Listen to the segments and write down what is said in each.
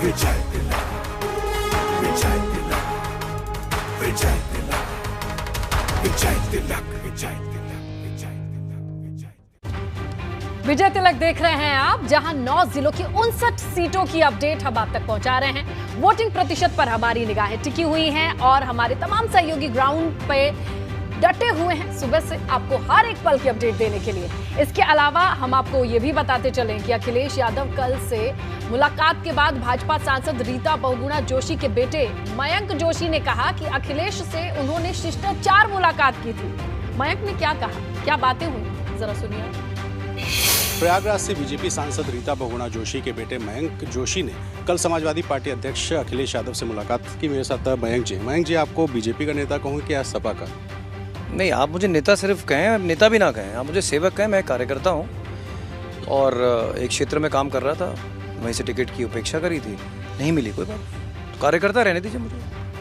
विजय तिलक, विजय तिलक, विजय तिलक, विजय तिलक, विजय तिलक, विजय तिलक। विजय तिलक देख रहे हैं आप, जहां 9 जिलों की 59 सीटों की अपडेट हम आप तक पहुंचा रहे हैं। वोटिंग प्रतिशत पर हमारी निगाहें टिकी हुई हैं और हमारे तमाम सहयोगी ग्राउंड पे डटे हुए हैं सुबह से आपको हर एक पल की अपडेट देने के लिए। इसके अलावा हम आपको ये भी बताते चलें कि अखिलेश यादव कल से मुलाकात के बाद भाजपा सांसद रीता बहुगुणा जोशी के बेटे मयंक जोशी ने कहा कि अखिलेश से उन्होंने शिष्टाचार मुलाकात की थी। मयंक ने क्या कहा, क्या बातें हुई, जरा सुनिए। प्रयागराज से बीजेपी सांसद रीता बहुगुणा जोशी के बेटे मयंक जोशी ने कल समाजवादी पार्टी अध्यक्ष अखिलेश यादव से मुलाकात की। मेरे साथ मयंक जी, आपको बीजेपी का नेता कहूँ कि या सपा का? नहीं, आप मुझे नेता सिर्फ कहें, नेता भी ना कहें, आप मुझे सेवक कहें। मैं कार्यकर्ता हूँ और एक क्षेत्र में काम कर रहा था, वहीं से टिकट की उपेक्षा करी थी, नहीं मिली, कोई बात, तो कार्यकर्ता रहने दीजिए मुझे।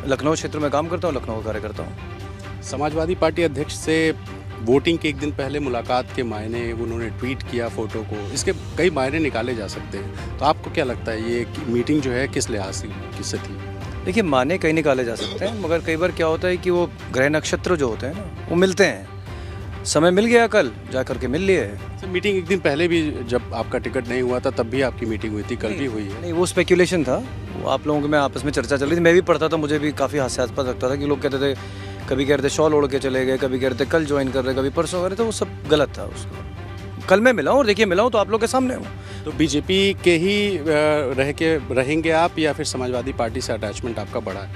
लखनऊ क्षेत्र में काम करता हूँ, लखनऊ का कार्यकर्ता हूँ। समाजवादी पार्टी अध्यक्ष से वोटिंग के एक दिन पहले मुलाकात के मायने उन्होंने ट्वीट किया फोटो को, इसके कई मायने निकाले जा सकते हैं, तो आपको क्या लगता है ये मीटिंग जो है किस लिहाज से किससे थी? देखिए, माने कहीं निकाले जा सकते हैं, मगर कई बार क्या होता है कि वो ग्रह नक्षत्र जो होते हैं ना, वो मिलते हैं। समय मिल गया, कल जा करके मिल लिए। मीटिंग एक दिन पहले भी जब आपका टिकट नहीं हुआ था तब भी आपकी मीटिंग हुई थी, कल भी हुई है? नहीं, वो स्पेकुलेशन था, वो आप लोगों के में आपस में चर्चा चल रही थी, मैं भी पढ़ता था, मुझे भी काफ़ी हास्यास्पद लगता था कि लोग कहते थे, कभी कह रहे थे शॉल ओढ़ के चले गए, कभी कह रहे थे कल ज्वाइन कर रहे, कभी परसों कर रहे थे, वो सब गलत था। उसको कल मैं मिला हूँ और देखिए मिला हूँ तो आप लोग के सामने हूँ। तो बीजेपी के ही रहेंगे आप या फिर समाजवादी पार्टी से अटैचमेंट आपका बड़ा है?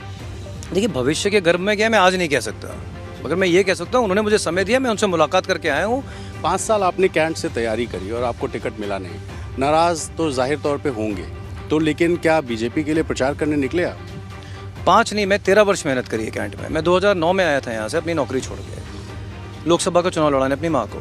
देखिए, भविष्य के गर्भ में क्या मैं आज नहीं कह सकता, मगर मैं ये कह सकता हूँ उन्होंने मुझे समय दिया, मैं उनसे मुलाकात करके आया हूँ। 5 साल आपने कैंट से तैयारी करी और आपको टिकट मिला नहीं, नाराज तो जाहिर तौर पे होंगे, तो लेकिन क्या बीजेपी के लिए प्रचार करने निकले आप? 5 नहीं, मैं 13 वर्ष मेहनत करी है कैंट में। मैं 2009 में आया था यहाँ से अपनी नौकरी छोड़ के, लोकसभा का चुनाव लड़ाने अपनी माँ को।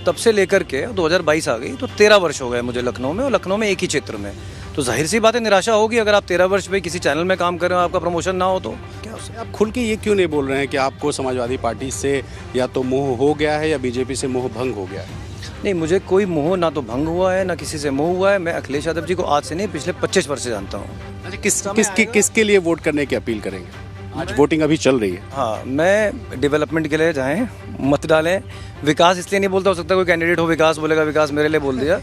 तब से लेकर के 2022 आ गई, तो 13 वर्ष हो गए मुझे लखनऊ में, और लखनऊ में एक ही क्षेत्र में। तो जाहिर सी बात है, निराशा होगी अगर आप 13 वर्ष में किसी चैनल में काम कर रहे हो, आपका प्रमोशन ना हो तो क्या उससे। आप खुल के ये क्यों नहीं बोल रहे हैं कि आपको समाजवादी पार्टी से या तो मोह हो गया है या बीजेपी से मोह भंग हो गया है? नहीं, मुझे कोई मोह ना तो भंग हुआ है, ना किसी से मोह हुआ है। मैं अखिलेश यादव जी को आज से नहीं, पिछले 25 वर्ष से जानता हूँ। अच्छा, किसके लिए वोट करने की अपील करेंगे? आज वोटिंग अभी चल रही है। हाँ, मैं डेवलपमेंट के लिए जाएं, मत डालें। विकास इसलिए नहीं बोलता, हो सकता है कोई कैंडिडेट हो विकास बोलेगा, विकास मेरे लिए बोल दिया।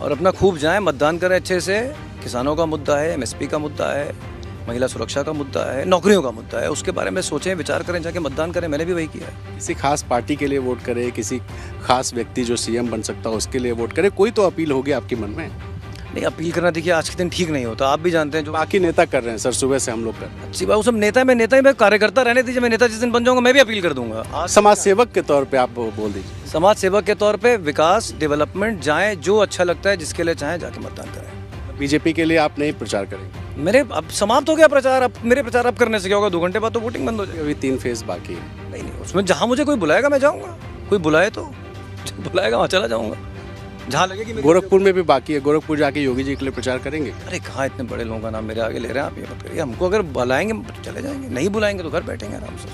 और अपना खूब जाएं, मतदान करें अच्छे से। किसानों का मुद्दा है, एमएसपी का मुद्दा है, महिला सुरक्षा का मुद्दा है, नौकरियों का मुद्दा है, उसके बारे में सोचें, विचार करें, जाके मतदान करें। मैंने भी वही किया है। किसी खास पार्टी के लिए वोट करें, किसी खास व्यक्ति जो सीएम बन सकता हो उसके लिए वोट करें, कोई तो अपील होगी आपके मन में? नहीं, अपील करना देखिए आज के दिन ठीक नहीं होता, आप भी जानते हैं। जो बाकी नेता कर रहे हैं सर, सुबह से हम लोग कर रहे हैं। अच्छी बात, वो सब नेता है, मैं नेता ही, मैं कार्यकर्ता रहने दीजिए। मैं नेता जिस दिन बन जाऊंगा मैं भी अपील कर दूंगा। आज समाज सेवक के तौर पे आप बोल दीजिए। समाज सेवक के तौर पे विकास, डेवलपमेंट, जाएं, जो अच्छा लगता है, जिसके लिए चाहें जाके मतदान करें। बीजेपी के लिए आप नहीं प्रचार करेंगे? मेरे अब समाप्त हो गया प्रचार। अब मेरे प्रचार अब करने से क्या होगा, 2 घंटे बाद तो वोटिंग बंद हो जाएगी। अभी 3 फेज बाकी है। नहीं, उसमें जहाँ मुझे कोई बुलाएगा मैं जाऊँगा, कोई बुलाए तो बुलाएगा वहाँ चला जाऊँगा, जहाँ लगे कि। गोरखपुर में भी बाकी है, गोरखपुर जाके योगी जी के लिए प्रचार करेंगे? अरे कहाँ इतने बड़े लोगों का नाम मेरे आगे ले रहे हैं आप, ये मत करिए। हमको अगर बुलाएंगे तो चले जाएंगे, नहीं बुलाएंगे तो घर बैठेंगे आराम से।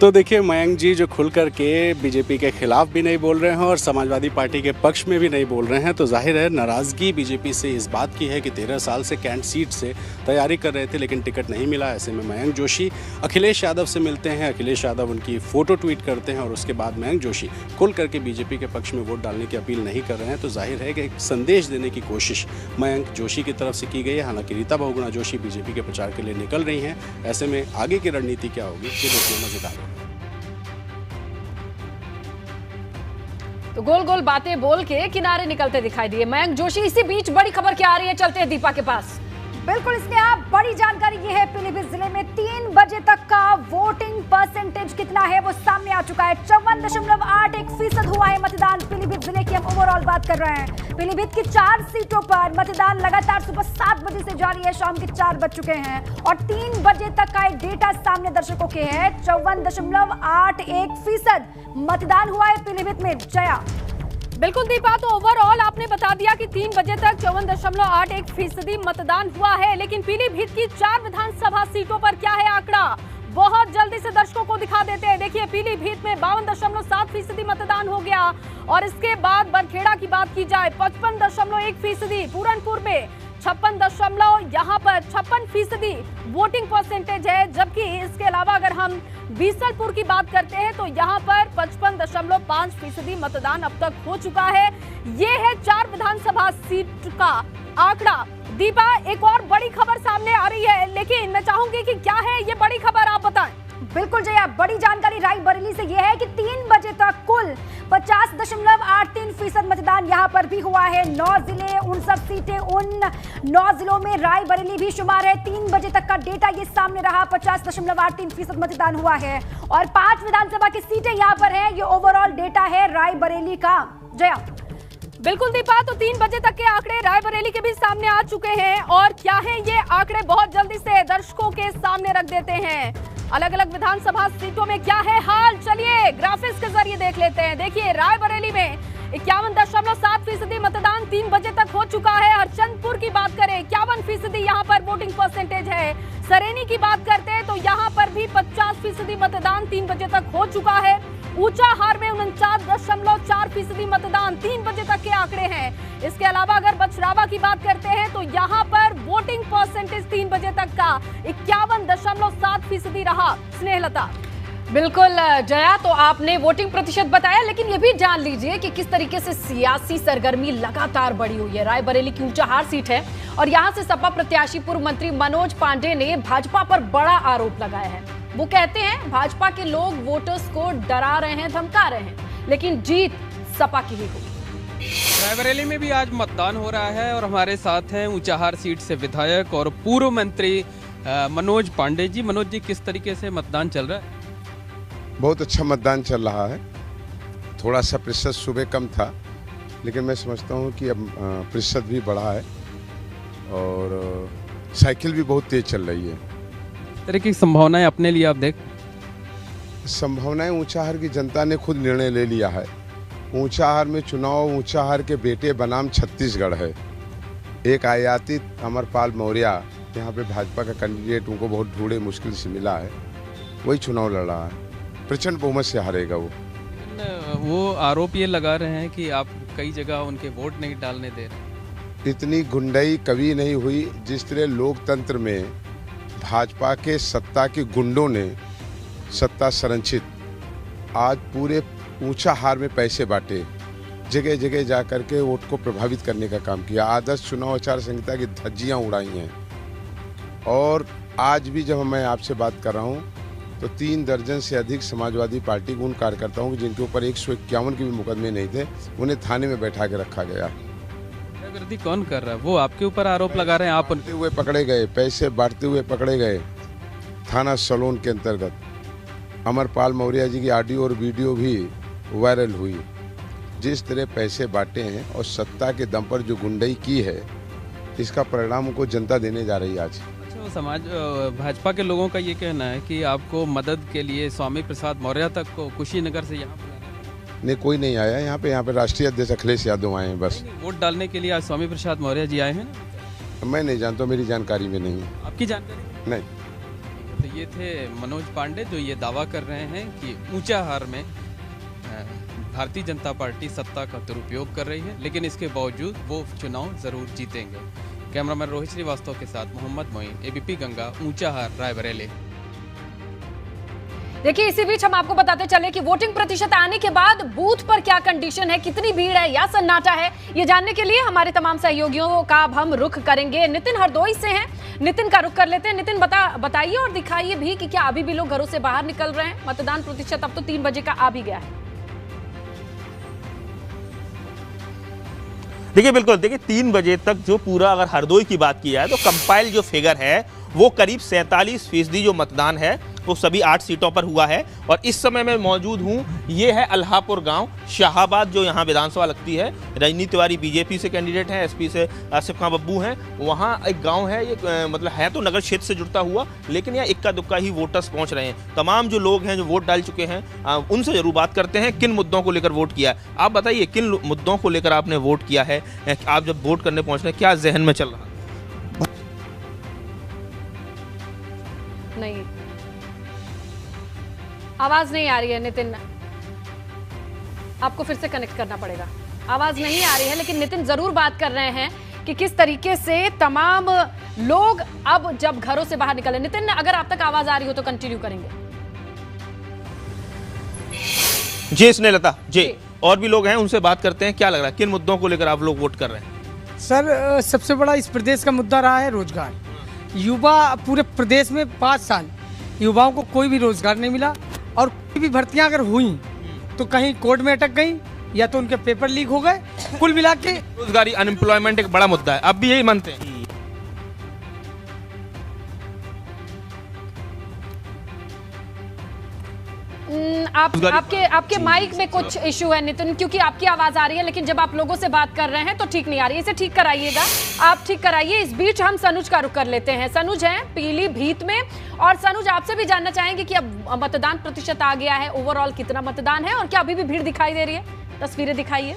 तो देखिए, मयंक जी जो खुल करके बीजेपी के खिलाफ भी नहीं बोल रहे हैं और समाजवादी पार्टी के पक्ष में भी नहीं बोल रहे हैं, तो जाहिर है नाराज़गी बीजेपी से इस बात की है कि 13 साल से कैंट सीट से तैयारी कर रहे थे लेकिन टिकट नहीं मिला। ऐसे में मयंक जोशी अखिलेश यादव से मिलते हैं, अखिलेश यादव उनकी फ़ोटो ट्वीट करते हैं और उसके बाद मयंक जोशी खुल करके बीजेपी के पक्ष में वोट डालने की अपील नहीं कर रहे हैं। तो जाहिर है कि एक संदेश देने की कोशिश मयंक जोशी की तरफ से की गई है। हालांकि रीता बहुगुणा जोशी बीजेपी के प्रचार के लिए निकल रही हैं। ऐसे में आगे की रणनीति क्या होगी ये देखना मजेदार होगा। तो गोल गोल बातें बोल के किनारे निकलते दिखाई दिए मयंक जोशी। इसी बीच बड़ी खबर क्या आ रही है, चलते हैं दीपा के पास। बिल्कुल स्नेहा, बड़ी जानकारी ये है, पीलीभीत जिले में 3 बजे तक का वोटिंग परसेंटेज कितना है वो सामने आ चुका है। 54.81% हुआ है मतदान पीलीभीत जिले की। हम ओवरऑल बात कर रहे हैं, पीलीभीत की 4 सीटों पर मतदान लगातार सुबह 7 बजे से जारी है, शाम के 4 बज चुके हैं और 3 बजे तक का एक डेटा सामने दर्शकों के है। 54.81% मतदान हुआ है पीलीभीत में। जया। बिल्कुल दीपा, तो ओवरऑल आपने बता दिया कि 3 बजे तक 54.81% मतदान हुआ है, लेकिन पीलीभीत की 4 विधानसभा सीटों पर क्या है आंकड़ा, बहुत जल्दी से दर्शकों को दिखा देते हैं। देखिए, पीलीभीत में 52.7% मतदान हो गया और इसके बाद बरखेड़ा की बात की जाए 55.1%, पूरनपुर में 56% वोटिंग परसेंटेज है, जबकि इसके अलावा अगर हम बीसलपुर की बात करते हैं तो यहाँ पर 55.5% मतदान अब तक हो चुका है। ये है 4 विधानसभा सीट का आंकड़ा। दीपा, एक और बड़ी खबर सामने आ रही है, लेकिन मैं चाहूंगी कि क्या है ये बड़ी खबर, आप बताएं। बिल्कुल जया, बड़ी जानकारी रायबरेली से यह है कि 3 बजे तक कुल 50.83% मतदान यहां पर भी हुआ है। 9 जिले, 59 सीटें, उन 9 जिलों में रायबरेली भी शुमार है। 3 बजे तक का डेटा ये सामने रहा, 50.83% मतदान हुआ है और 5 विधानसभा की सीटें यहां पर हैं। ये ओवरऑल डेटा है रायबरेली का। जया। बिल्कुल दीपा, तो 3 बजे तक के आंकड़े रायबरेली के भी सामने आ चुके हैं और क्या है ये आंकड़े बहुत जल्दी से दर्शकों के सामने रख देते हैं। अलग अलग विधानसभा सीटों में क्या है हाल, चलिए ग्राफिक्स के जरिए देख लेते हैं। देखिए रायबरेली में 51.7% मतदान 3 बजे तक हो चुका है। हरचंदपुर की बात करें 51% यहाँ पर वोटिंग परसेंटेज है। सरेनी की बात करते हैं तो यहाँ पर भी 50% मतदान 3 बजे तक हो चुका है। ऊंचाहार में 49.4% मतदान 3 बजे तक के आंकड़े हैं। इसके अलावा अगर बछरावा की बात करते हैं तो यहाँ पर वोटिंग परसेंटेज 3 बजे तक का 51.7% रहा। स्नेहलता। बिल्कुल जया, तो आपने वोटिंग प्रतिशत बताया, लेकिन ये भी जान लीजिए कि किस तरीके से सियासी सरगर्मी लगातार बढ़ी हुई है। रायबरेली की ऊंचाहार सीट है और यहाँ से सपा प्रत्याशी पूर्व मंत्री मनोज पांडे ने भाजपा पर बड़ा आरोप लगाया है। वो कहते हैं भाजपा के लोग वोटर्स को डरा रहे हैं, धमका रहे हैं, लेकिन जीत सपा की ही होगी। रायबरेली में भी आज मतदान हो रहा है और हमारे साथ हैं ऊंचाहार सीट से विधायक और पूर्व मंत्री मनोज पांडे जी। मनोज जी, किस तरीके से मतदान चल रहा है? बहुत अच्छा मतदान चल रहा है। थोड़ा सा प्रतिशत सुबह कम था, लेकिन मैं समझता हूँ कि अब प्रतिशत भी बढ़ा है और साइकिल भी बहुत तेज चल रही है। तरह की संभावनाएं अपने लिए आप देख? संभावनाएं ऊंचाहार की जनता ने खुद निर्णय ले लिया है। ऊंचाहार में चुनाव ऊंचाहार के बेटे बनाम छत्तीसगढ़ है। एक आयातित अमरपाल मौर्य यहाँ पे भाजपा का कैंडिडेट, उनको बहुत ढूंढे मुश्किल से मिला है, वही चुनाव लड़ रहा है। प्रचंड बहुमत से हारेगा वो। वो आरोप ये लगा रहे हैं कि आप कई जगह उनके वोट नहीं डालने दे रहे। इतनी गुंडाई कभी नहीं हुई जिस तरह लोकतंत्र में भाजपा के सत्ता के गुंडों ने सत्ता संरक्षित आज पूरे ऊंचाहार में पैसे बांटे, जगह जगह जा करके वोट को प्रभावित करने का काम किया। आदर्श चुनाव आचार संहिता की धज्जियां उड़ाई हैं और आज भी जब मैं आपसे बात कर रहा हूं तो 3 दर्जन से अधिक समाजवादी पार्टी के उन कार्यकर्ताओं के जिनके ऊपर 151 के भी मुकदमे नहीं थे, उन्हें थाने में बैठा के रखा गया। गुंडागर्दी कौन कर रहा है? वो आपके ऊपर आरोप लगा रहे हैं, आप बांटते हुए पकड़े गए, पैसे बांटते हुए पकड़े गए। थाना सलोन के अंतर्गत अमरपाल मौर्य जी की ऑडियो और वीडियो भी वायरल हुई। जिस तरह पैसे बांटे हैं और सत्ता के दम पर जो गुंडाई की है, इसका परिणाम उनको जनता देने जा रही है आज। समाज भाजपा के लोगों का ये कहना है कि आपको मदद के लिए स्वामी प्रसाद मौर्य तक को कुशीनगर से यहाँ पर नहीं, कोई नहीं आया यहाँ पे राष्ट्रीय अध्यक्ष अखिलेश यादव आए हैं बस। वोट डालने के लिए आज स्वामी प्रसाद मौर्य जी आए हैं ना? मैं नहीं जानता, मेरी जानकारी में नहीं है। आपकी जानकारी नहीं। तो ये थे मनोज पांडे जो ये दावा कर रहे हैं कि ऊंचाहार में भारतीय जनता पार्टी सत्ता का दुरुपयोग कर रही है, लेकिन इसके बावजूद वो चुनाव जरूर जीतेंगे। कैमरामैन रोहित श्रीवास्तव के साथ मोहम्मद मोइन, एबीपी गंगा, ऊंचाहार, रायबरेली। देखिए, इसी बीच हम आपको बताते चले कि वोटिंग प्रतिशत आने के बाद बूथ पर क्या कंडीशन है, कितनी भीड़ है या सन्नाटा है, ये जानने के लिए हमारे तमाम सहयोगियों का अब हम रुख करेंगे। नितिन हरदोई से हैं, नितिन का रुख कर लेते हैं। नितिन, बताइए और दिखाइए भी कि क्या अभी भी लोग घरों से बाहर निकल रहे हैं? मतदान प्रतिशत अब तो 3 बजे का आ भी गया है। देखिए, बिल्कुल देखिए, 3 बजे तक जो पूरा अगर हरदोई की बात की जाए तो कंपाइल जो फिगर है वो करीब 47% जो मतदान है वो सभी 8 सीटों पर हुआ है। और इस समय मैं मौजूद हूँ, ये है अल्हापुर गांव, शाहाबाद, जो यहाँ विधानसभा लगती है। रजनी तिवारी बीजेपी से कैंडिडेट हैं, एसपी से आसिफ खां बब्बू हैं। वहाँ एक गांव है, ये मतलब है तो नगर क्षेत्र से जुड़ता हुआ, लेकिन यहाँ इक्का दुक्का ही वोटर्स पहुँच रहे हैं। तमाम जो लोग हैं जो वोट डाल चुके हैं उनसे जरूर बात करते हैं किन मुद्दों को लेकर वोट किया है। आप बताइए, किन मुद्दों को लेकर आपने वोट किया है? आप जब वोट करने पहुँच रहे हैं, क्या जहन में चल रहा है? नहीं, आवाज नहीं आ रही है नितिन, आपको फिर से कनेक्ट करना पड़ेगा। आवाज नहीं आ रही है, लेकिन नितिन जरूर बात कर रहे हैं कि किस तरीके से तमाम लोग अब जब घरों से बाहर निकले। नितिन, अगर आप तक आवाज आ रही हो तो कंटिन्यू करेंगे। जी स्नेहलता जी, और भी लोग हैं, उनसे बात करते हैं। क्या लग रहा है, किन मुद्दों को लेकर आप लोग वोट कर रहे हैं? सर, सबसे बड़ा इस प्रदेश का मुद्दा रहा है रोजगार। युवा पूरे प्रदेश में 5 साल युवाओं को कोई भी रोजगार नहीं मिला, और कोई भी भर्तियां अगर हुई तो कहीं कोर्ट में अटक गई या तो उनके पेपर लीक हो गए। कुल मिला के रोजगारी, अनएम्प्लॉयमेंट एक बड़ा मुद्दा है, आप भी यही मानते हैं? आपके माइक में कुछ इशू है नितिन, क्योंकि आपकी आवाज आ रही है लेकिन जब आप लोगों से बात कर रहे हैं तो ठीक नहीं आ रही है। इसे ठीक कराइएगा, आप ठीक कराइए। इस बीच हम सनुज का रुख कर लेते हैं। सनुज हैं पीलीभीत में, और सनुज आपसे भी जानना चाहेंगे कि अब मतदान प्रतिशत आ गया है, ओवरऑल कितना मतदान है और क्या अभी भी भीड़ दिखाई दे रही है? तस्वीरें दिखाइए।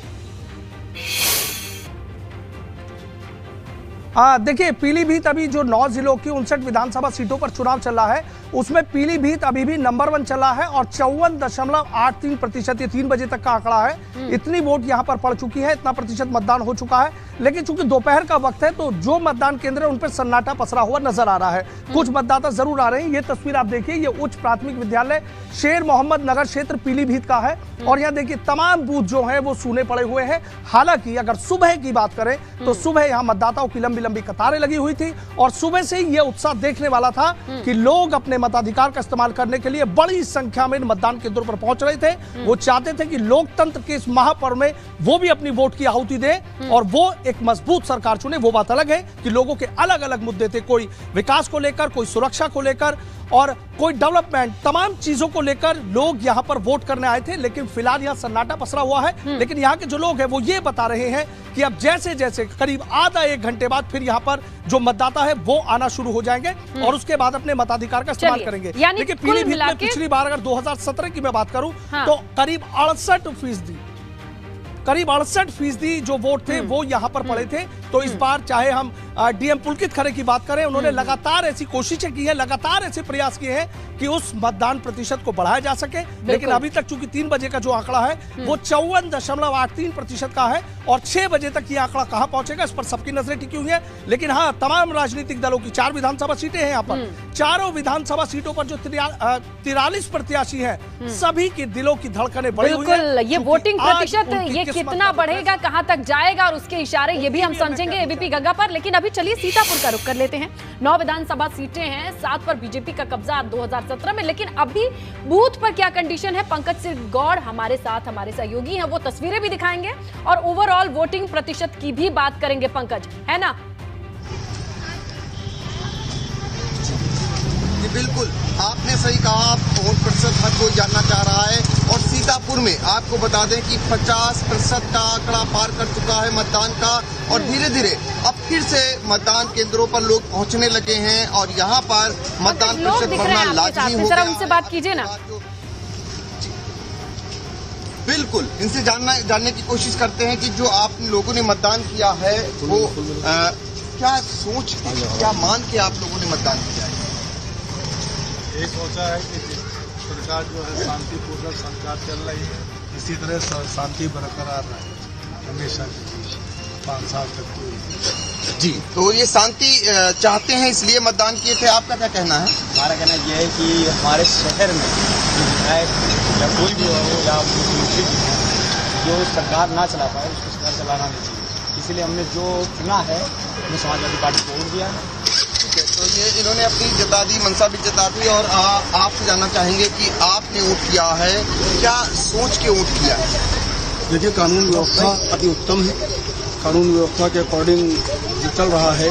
देखिए, पीलीभीत अभी जो 9 जिलों की 59 विधानसभा सीटों पर चुनाव चल रहा है, उसमें पीलीभीत अभी भी नंबर 1 चला है और 54.83%, ये 3 बजे तक का आंकड़ा है। इतनी वोट यहां पर पड़ चुकी है, इतना प्रतिशत मतदान हो चुका है। लेकिन चूंकि दोपहर का वक्त है तो जो मतदान केंद्र है उन पर सन्नाटा पसरा हुआ नजर आ रहा है। कुछ मतदाता जरूर आ रहे हैं। ये तस्वीर आप देखिए, ये उच्च प्राथमिक विद्यालय शेर मोहम्मद नगर क्षेत्र पीलीभीत का है, और यहाँ देखिए तमाम बूथ जो है वो सूने पड़े हुए हैं। हालांकि अगर सुबह की बात करें तो सुबह यहाँ मतदाताओं की लंबी लंबी कतारें लगी हुई थी, और सुबह से ही ये उत्साह देखने वाला था कि लोग अपने मताधिकार का इस्तेमाल करने के लिए बड़ी संख्या में मतदान केंद्रों पर पहुंच रहे थे। वो चाहते थे कि लोकतंत्र के इस महापर्व में वो भी अपनी वोट की आहुति दे और वो एक मजबूत सरकार चुने। वो बात अलग है कि लोगों के अलग अलग मुद्दे थे, कोई विकास को लेकर, कोई सुरक्षा को लेकर और कोई डेवलपमेंट, तमाम चीजों को लेकर लोग यहां पर वोट करने आए थे। लेकिन फिलहाल यहां सन्नाटा पसरा हुआ है। लेकिन यहां के जो लोग हैं वो ये बता रहे हैं कि अब जैसे जैसे करीब आधा 1 घंटे बाद फिर यहां पर जो मतदाता है वो आना शुरू हो जाएंगे और उसके बाद अपने मताधिकार का इस्तेमाल करेंगे। देखिए, पीलीभीत में पिछली बार अगर 2017 की मैं बात करूं तो करीब 68% जो वोट थे वो यहां पर पड़े थे। तो इस बार चाहे हम डीएम पुलकित खरे की बात करें, उन्होंने लगातार ऐसी कोशिशें की है, लगातार ऐसे प्रयास किए हैं कि उस मतदान प्रतिशत को बढ़ाया जा सके। लेकिन अभी तक चूंकि 3 बजे का जो आंकड़ा है वो 54.83% का है, और 6 बजे तक ये आंकड़ा कहां पहुंचेगा इस पर सबकी नजरें टिकी हुई है। लेकिन हाँ, तमाम राजनीतिक दलों की 4 विधानसभा सीटें हैं यहाँ पर। चारों विधानसभा सीटों पर जो 43 प्रत्याशी हैं, सभी के दिलों की धड़कनें बढ़ी हुई है। ये वोटिंग प्रतिशत ये कितना बढ़ेगा, कहां तक जाएगा, और उसके इशारे ये भी हम समझेंगे एबीपी गंगा पर। लेकिन अभी चलिए सीतापुर का रुख कर लेते हैं। 9 विधानसभा सीटें हैं, 7 पर बीजेपी का कब्जा 2017 में। लेकिन अभी बूथ पर क्या कंडीशन है, पंकज सिंह गौड़ हमारे साथ, हमारे सहयोगी हैं, वो तस्वीरें भी दिखाएंगे और ओवरऑल वोटिंग प्रतिशत की भी बात करेंगे। पंकज, है ना? बिल्कुल, आपने सही कहा। वोट प्रतिशत हर कोई जानना चाह रहा है, और सीतापुर में आपको बता दें कि 50% का आंकड़ा पार कर चुका है मतदान का, और धीरे धीरे अब फिर से मतदान केंद्रों पर लोग पहुंचने लगे हैं, और यहाँ पर मतदान प्रतिशत बढ़ना लाजमी हो गया। उनसे बात कीजिए ना। बिल्कुल, इनसे जानने की कोशिश करते हैं कि जो आप लोगों ने मतदान किया है वो क्या सोच के, क्या मान के आप लोगों ने मतदान किया है? ये सोचा है कि सरकार जो है शांतिपूर्वक सरकार चल रही है, इसी तरह शांति बरकरार रहे हमेशा 5 साल तक। जी, तो ये शांति चाहते हैं इसलिए मतदान किए थे। आपका क्या कहना है? हमारा कहना ये है कि हमारे शहर में या कोई भी हो या जो सरकार ना चला पाए उसको सरकार चलाना नहीं चाहिए। इसलिए हमने जो चुना है हमने समाजवादी पार्टी को वोट दिया है। तो ये इन्होंने अपनी जता दी, मंशा भी जता दी, और आपसे जानना चाहेंगे कि आपने वोट किया है, क्या सोच के वोट किया है? देखिए, कानून व्यवस्था अति उत्तम है। कानून व्यवस्था के अकॉर्डिंग जो चल रहा है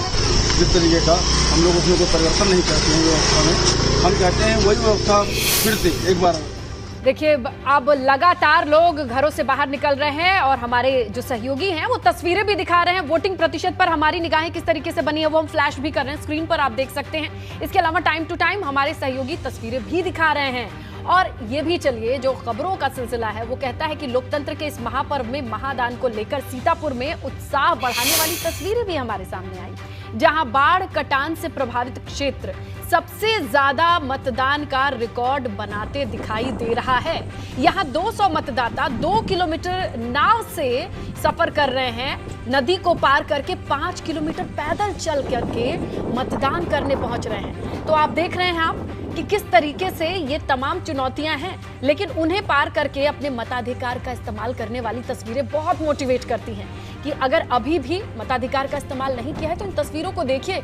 जिस तरीके का, हम लोग उसमें कोई परिवर्तन नहीं चाहते हैं व्यवस्था में। हम कहते हैं वही व्यवस्था फिर से एक बार। देखिए, अब लगातार लोग घरों से बाहर निकल रहे हैं और हमारे जो सहयोगी हैं वो तस्वीरें भी दिखा रहे हैं। वोटिंग प्रतिशत पर हमारी निगाहें किस तरीके से बनी है वो हम फ्लैश भी कर रहे हैं, स्क्रीन पर आप देख सकते हैं। इसके अलावा टाइम टू टाइम हमारे सहयोगी तस्वीरें भी दिखा रहे हैं। और ये भी चलिए, जो खबरों का सिलसिला है वो कहता है कि लोकतंत्र के इस महापर्व में महादान को लेकर सीतापुर में उत्साह बढ़ाने वाली तस्वीरें भी हमारे सामने आई। जहां बाढ़ कटान से प्रभावित क्षेत्र सबसे ज्यादा मतदान का रिकॉर्ड बनाते दिखाई दे रहा है। यहां 200 मतदाता 2 किलोमीटर नाव से सफर कर रहे हैं। नदी को पार करके 5 किलोमीटर पैदल चल करके मतदान करने पहुंच रहे हैं। तो आप देख रहे हैं आप कि किस तरीके से ये तमाम चुनौतियां हैं, लेकिन उन्हें पार करके अपने मताधिकार का इस्तेमाल करने वाली तस्वीरें बहुत मोटिवेट करती हैं कि अगर अभी भी मताधिकार का इस्तेमाल नहीं किया है तो इन तस्वीरों को देखिए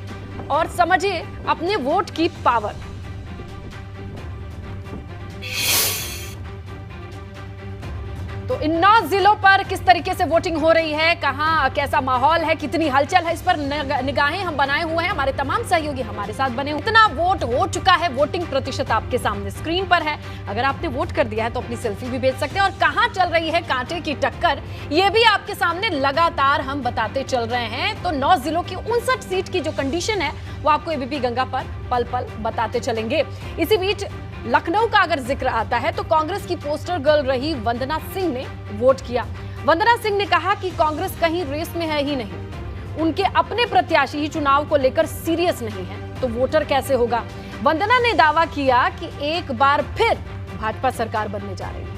और समझिए अपने वोट की पावर। तो इन 9 जिलों पर किस तरीके से वोटिंग हो रही है, कहां कैसा माहौल है, कितनी हलचल है, इस पर निगाहें हम बनाए हुए हैं। हमारे तमाम सहयोगी हमारे साथ बने हुए। इतना वोट हो चुका है, वोटिंग प्रतिशत आपके सामने स्क्रीन पर है। अगर आपने वोट कर दिया है तो अपनी सेल्फी भी भेज सकते हैं। और कहां चल रही है कांटे की टक्कर, ये भी आपके सामने लगातार हम बताते चल रहे हैं। तो 9 जिलों की 59 सीट की जो कंडीशन है वो आपको एबीपी गंगा पर पल पल बताते चलेंगे। इसी बीच लखनऊ का अगर जिक्र आता है तो कांग्रेस की पोस्टर गर्ल रही वंदना सिंह ने वोट किया। वंदना सिंह ने कहा कि कांग्रेस कहीं रेस में है ही नहीं, उनके अपने प्रत्याशी ही चुनाव को लेकर सीरियस नहीं है, तो वोटर कैसे होगा। वंदना ने दावा किया कि एक बार फिर भाजपा सरकार बनने जा रही है।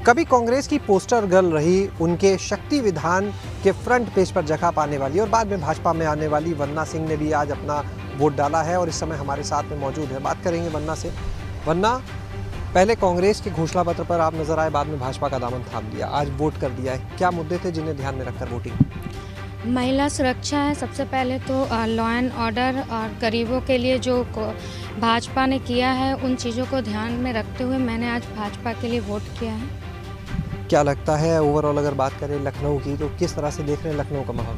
कभी कांग्रेस की पोस्टर गर्ल रही, उनके शक्ति विधान के फ्रंट पेज पर जगह पाने वाली और बाद में भाजपा में आने वाली वंदना सिंह ने भी आज अपना वोट डाला है और इस समय हमारे साथ में मौजूद है। बात करेंगे वंदना से। वंदना, पहले कांग्रेस के घोषणा पत्र पर आप नजर आए, बाद में भाजपा का दामन थाम लिया, आज वोट कर दिया है। क्या मुद्दे थे जिन्हें ध्यान में रखकर वोटिंग? महिला सुरक्षा है सबसे पहले तो, लॉ एंड ऑर्डर और गरीबों के लिए जो भाजपा ने किया है उन चीज़ों को ध्यान में रखते हुए मैंने आज भाजपा के लिए वोट किया है। क्या लगता है ओवरऑल अगर बात करें लखनऊ की तो किस तरह से देख रहे हैं लखनऊ का माहौल?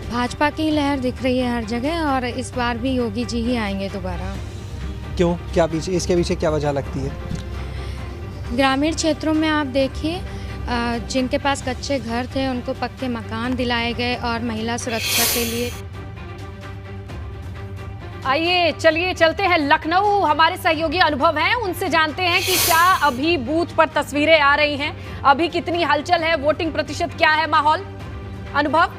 भाजपा की लहर दिख रही है हर जगह और इस बार भी योगी जी ही आएंगे दोबारा। क्यों, क्या पीछे, इसके पीछे क्या वजह लगती है? ग्रामीण क्षेत्रों में आप देखिए, जिनके पास कच्चे घर थे उनको पक्के मकान दिलाए गए और महिला सुरक्षा के लिए। आइए चलिए चलते हैं लखनऊ। हमारे सहयोगी अनुभव हैं, उनसे जानते हैं कि क्या अभी बूथ पर तस्वीरें आ रही हैं, अभी कितनी हलचल है, वोटिंग प्रतिशत क्या है, माहौल। अनुभव।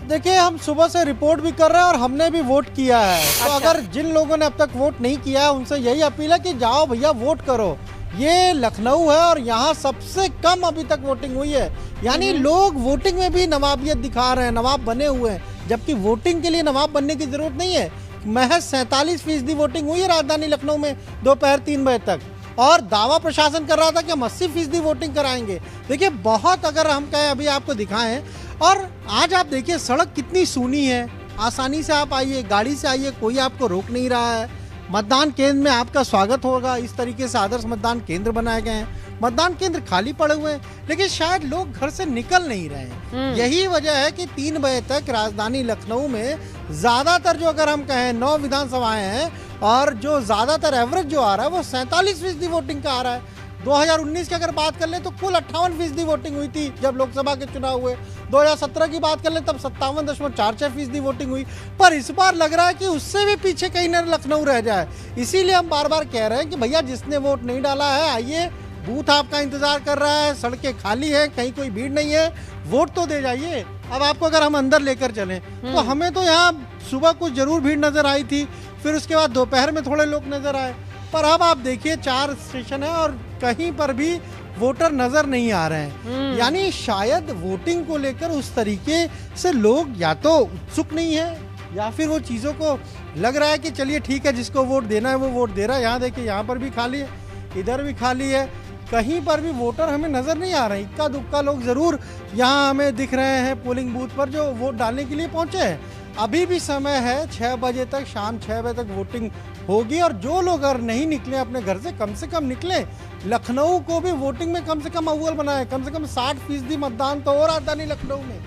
देखिए, हम सुबह से रिपोर्ट भी कर रहे हैं और हमने भी वोट किया है। तो अगर जिन लोगों ने अब तक वोट नहीं किया है उनसे यही अपील है कि जाओ भैया वोट करो। ये लखनऊ है और यहाँ सबसे कम अभी तक वोटिंग हुई है, यानी लोग वोटिंग में भी नवाबियत दिखा रहे हैं, नवाब बने हुए हैं, जबकि वोटिंग के लिए नवाब बनने की जरूरत नहीं है। महज 47% वोटिंग हुई है राजधानी लखनऊ में दोपहर 3 बजे तक, और दावा प्रशासन कर रहा था कि हम 80% वोटिंग कराएंगे। देखिए, बहुत अगर हम कहें अभी आपको दिखाएं, और आज आप देखिए सड़क कितनी सूनी है, आसानी से आप आइए, गाड़ी से आइए, कोई आपको रोक नहीं रहा है। मतदान केंद्र में आपका स्वागत होगा, इस तरीके से आदर्श मतदान केंद्र बनाए गए हैं। मतदान केंद्र खाली पड़े हुए हैं, लेकिन शायद लोग घर से निकल नहीं रहे हैं। यही वजह है कि 3 बजे तक राजधानी लखनऊ में ज्यादातर, जो अगर हम कहें 9 विधानसभाएं हैं, और जो ज्यादातर एवरेज जो आ रहा है वो 47% वोटिंग का आ रहा है। 2019 की अगर बात कर ले तो कुल 58% वोटिंग हुई थी जब लोकसभा के चुनाव हुए। 2017 की बात कर ले तब 57.46% वोटिंग हुई। पर इस बार लग रहा है कि उससे भी पीछे कहीं न लखनऊ रह जाए। इसीलिए हम बार बार कह रहे हैं कि भैया जिसने वोट नहीं डाला है, आइए, बूथ आपका इंतजार कर रहा है, सड़कें खाली है, कहीं कोई भीड़ नहीं है, वोट तो दे जाइए। अब आपको अगर हम अंदर लेकर चलें तो हमें तो यहाँ सुबह कुछ जरूर भीड़ नजर आई थी, फिर उसके बाद दोपहर में थोड़े लोग नजर आए, पर अब आप देखिए 4 स्टेशन है और कहीं पर भी वोटर नजर नहीं आ रहे हैं। यानी शायद वोटिंग को लेकर उस तरीके से लोग या तो उत्सुक नहीं है, या फिर वो चीज़ों को लग रहा है कि चलिए ठीक है, जिसको वोट देना है वो वोट दे रहा है। यहाँ देखिए, यहाँ पर भी खाली है, इधर भी खाली है, कहीं पर भी वोटर हमें नजर नहीं आ रहे। इक्का दुक्का लोग जरूर यहाँ हमें दिख रहे हैं पोलिंग बूथ पर, जो वोट डालने के लिए पहुंचे हैं। अभी भी समय है, 6 बजे तक, शाम 6 बजे तक वोटिंग होगी, और जो लोग अगर नहीं निकले अपने घर से कम निकले। लखनऊ को भी वोटिंग में कम से कम अव्वल बनाए, कम से कम 60% मतदान तो हो राजधानी लखनऊ में।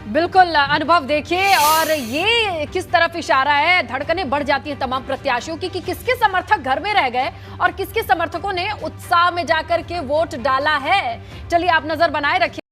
बिल्कुल अनुभव देखिए, और ये किस तरफ इशारा है, धड़कनें बढ़ जाती हैं तमाम प्रत्याशियों की कि किसके समर्थक घर में रह गए और किसके समर्थकों ने उत्साह में जाकर के वोट डाला है। चलिए आप नजर बनाए रखिए।